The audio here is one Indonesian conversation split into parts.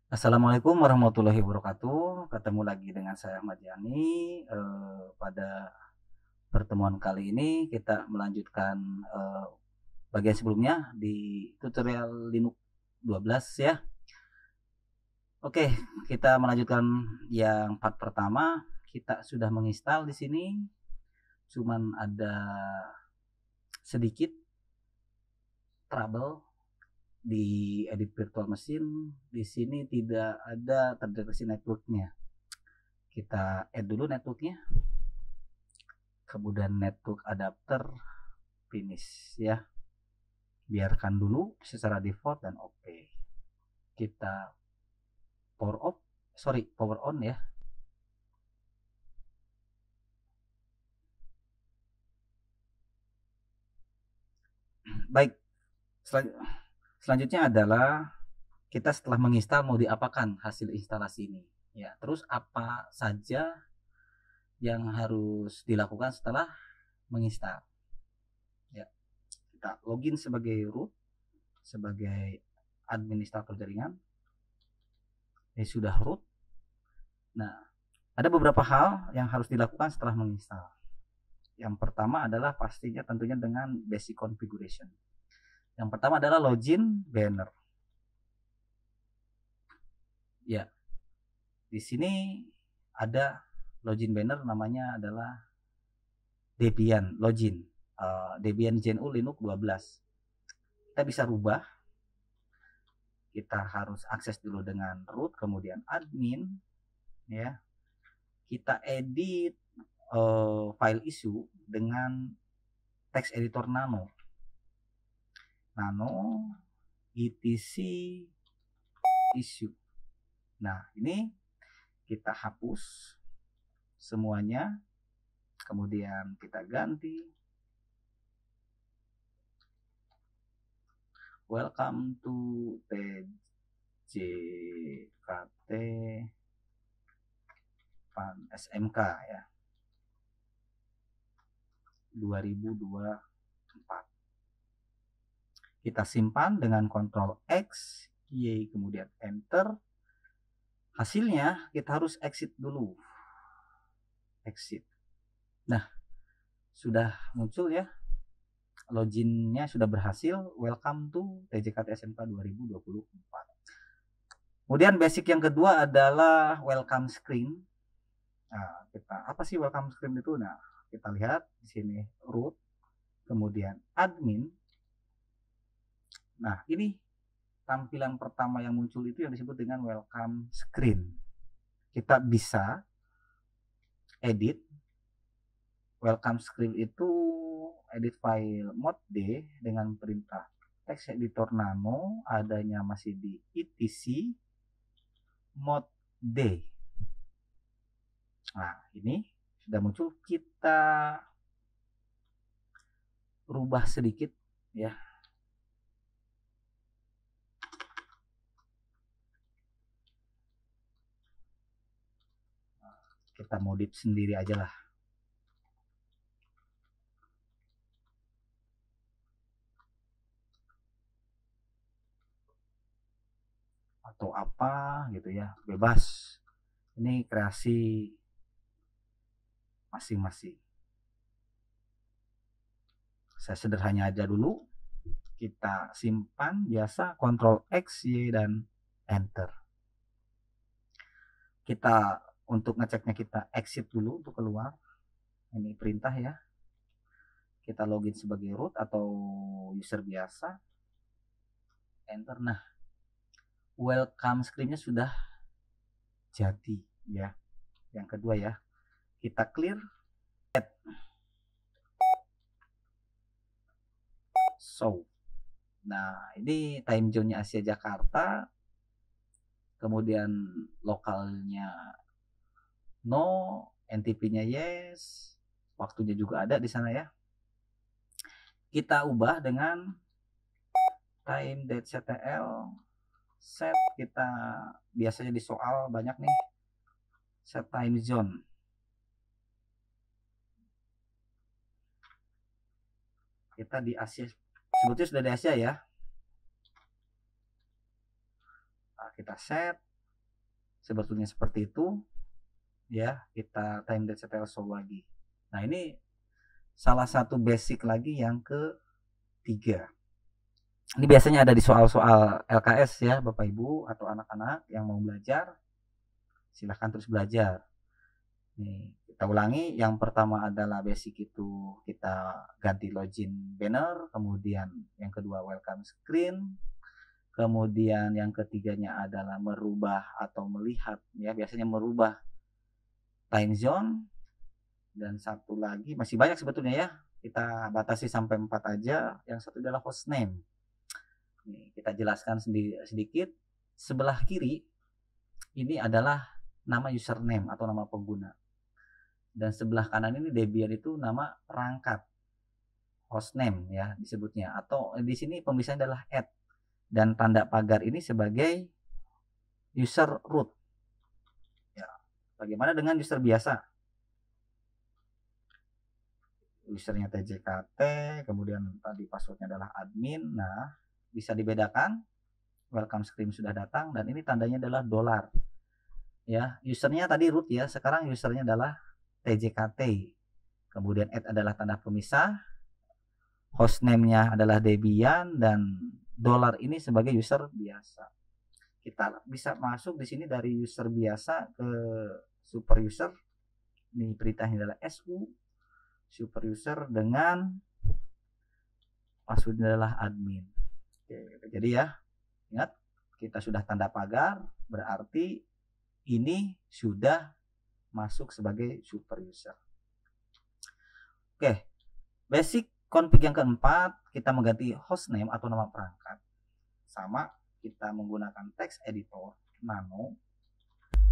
Assalamualaikum warahmatullahi wabarakatuh. Ketemu lagi dengan saya Ahmad Yani. Pada pertemuan kali ini kita melanjutkan bagian sebelumnya di tutorial Linux 12 ya. Oke, kita melanjutkan yang part pertama. Kita sudah menginstal di sini. Cuman ada sedikit trouble di edit virtual machine. Di sini tidak ada terdeteksi networknya. Kita add dulu networknya, kemudian network adapter finish ya, biarkan dulu secara default dan oke. Kita power on ya. Baik, selanjutnya adalah kita setelah menginstal mau diapakan hasil instalasi ini ya. Terus apa saja yang harus dilakukan setelah menginstal ya. Kita login sebagai root, sebagai administrator jaringan. Ini sudah root. Nah, ada beberapa hal yang harus dilakukan setelah menginstal. Yang pertama adalah pastinya tentunya dengan basic configuration. Yang pertama adalah login banner. Ya, di sini ada login banner, namanya adalah Debian login. Debian GNU Linux 12. Kita bisa rubah. Kita harus akses dulu dengan root, kemudian admin, ya. Kita edit file issue dengan text editor nano etc issue. Nah, ini kita hapus semuanya, kemudian kita ganti welcome to TJKT SMK ya 2024. Kita simpan dengan Ctrl X, Y, kemudian Enter. Hasilnya kita harus exit dulu. Exit. Nah, sudah muncul ya. Loginnya sudah berhasil. Welcome to TJKT SMK 2024. Kemudian basic yang kedua adalah welcome screen. Nah, apa sih welcome screen itu? Nah, kita lihat di sini root, kemudian admin. Nah, ini tampilan pertama yang muncul itu yang disebut dengan welcome screen. Kita bisa edit welcome screen itu, edit file mode D dengan perintah text editor nano, adanya masih di etc mode D. Nah, ini sudah muncul. Kita rubah sedikit ya. Kita modif sendiri aja lah. Atau apa gitu ya, bebas. Ini kreasi masing-masing. Saya sederhananya aja dulu. Kita simpan biasa, Ctrl X, Y, dan Enter. Kita untuk ngeceknya kita exit dulu untuk keluar. Ini perintah ya. Kita login sebagai root atau user biasa. Enter. Nah, welcome screen-nya sudah jadi ya. Yang kedua ya, kita clear. So, nah ini time zone-nya Asia Jakarta, kemudian lokalnya no, NTP-nya yes, waktunya juga ada di sana ya. Kita ubah dengan time date ctl set. Kita biasanya di soal banyak nih, set time zone. Kita di Asia, sebetulnya sudah di Asia ya. Nah, kita set sebetulnya seperti itu ya. Kita time date setel show lagi. Nah, ini salah satu basic lagi yang ketiga. Ini biasanya ada di soal-soal LKS ya, Bapak Ibu atau anak-anak yang mau belajar, silahkan terus belajar. Nih, kita ulangi. Yang pertama adalah basic, itu kita ganti login banner, kemudian yang kedua welcome screen, kemudian yang ketiganya adalah merubah atau melihat ya, biasanya merubah time zone, dan satu lagi masih banyak sebetulnya ya, kita batasi sampai 4 aja. Yang satu adalah host name. Nih, kita jelaskan sedikit. Sebelah kiri ini adalah nama username atau nama pengguna, dan sebelah kanan ini Debian itu nama perangkat, hostname ya disebutnya, atau di sini pemisahannya adalah add, dan tanda pagar ini sebagai user root ya. Bagaimana dengan user biasa? Usernya TJKT, kemudian tadi passwordnya adalah admin. Nah, bisa dibedakan. Welcome screen sudah datang, dan ini tandanya adalah $. Ya, usernya tadi root ya, sekarang usernya adalah TJKT. Kemudian add adalah tanda pemisah, hostname-nya adalah Debian, dan $ ini sebagai user biasa. Kita bisa masuk di sini dari user biasa ke super user. Ini perintahnya adalah SU super user dengan passwordnya adalah admin. Oke, jadi ya, ingat kita sudah tanda pagar, berarti ini sudah masuk sebagai super user. Oke, basic config yang keempat, kita mengganti hostname atau nama perangkat. Sama, kita menggunakan text editor nano,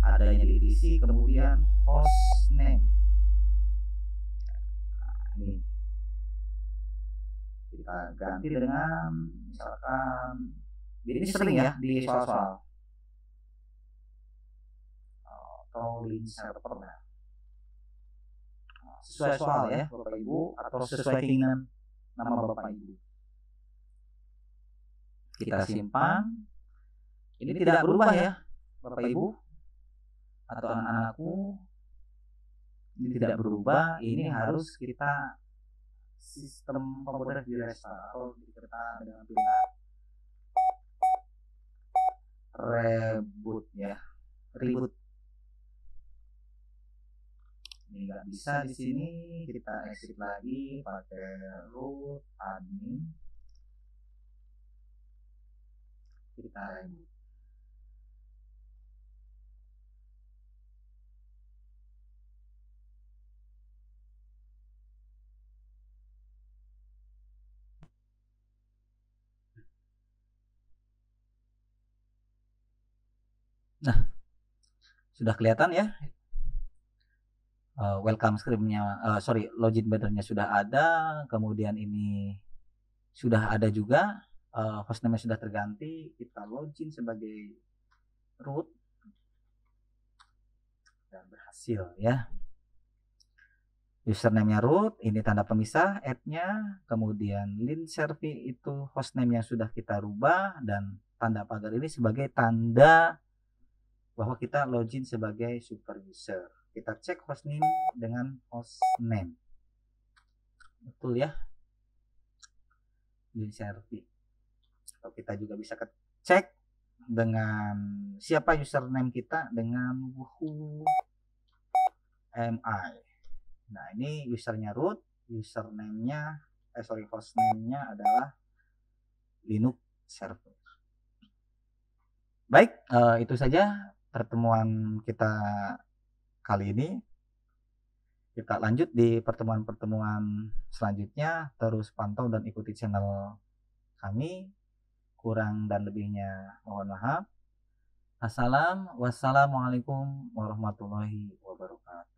adanya di DC, kemudian hostname. Nah, ini kita ganti dengan misalkan, ini sering ya di soal-soal atau link server. Nah, sesuai soal ya Bapak Ibu, atau sesuai keinginan nama Bapak Ibu. Kita simpan. Ini tidak berubah ya Bapak Ibu atau anak-anakku, ini tidak berubah. Ini harus kita sistem komputer di restart atau kita dengan perintah reboot ya, reboot. Ini nggak bisa di sini, kita exit lagi pakai root admin, kita reboot. Nah, sudah kelihatan ya, welcome screen-nya, login banner-nya sudah ada, kemudian ini sudah ada juga, hostname-nya sudah terganti. Kita login sebagai root dan berhasil ya. Username-nya root, ini tanda pemisah, add-nya, kemudian link server itu hostname yang sudah kita rubah, dan tanda pagar ini sebagai tanda bahwa kita login sebagai super user. Kita cek hostname dengan hostname, betul ya, link server. Atau kita juga bisa cek dengan siapa username kita dengan who am I. Nah, ini usernya root, username-nya hostname-nya adalah Linux server. Baik, itu saja pertemuan kita kali ini. Kita lanjut di pertemuan-pertemuan selanjutnya. Terus pantau dan ikuti channel kami. Kurang dan lebihnya mohon maaf. Wassalamualaikum warahmatullahi wabarakatuh.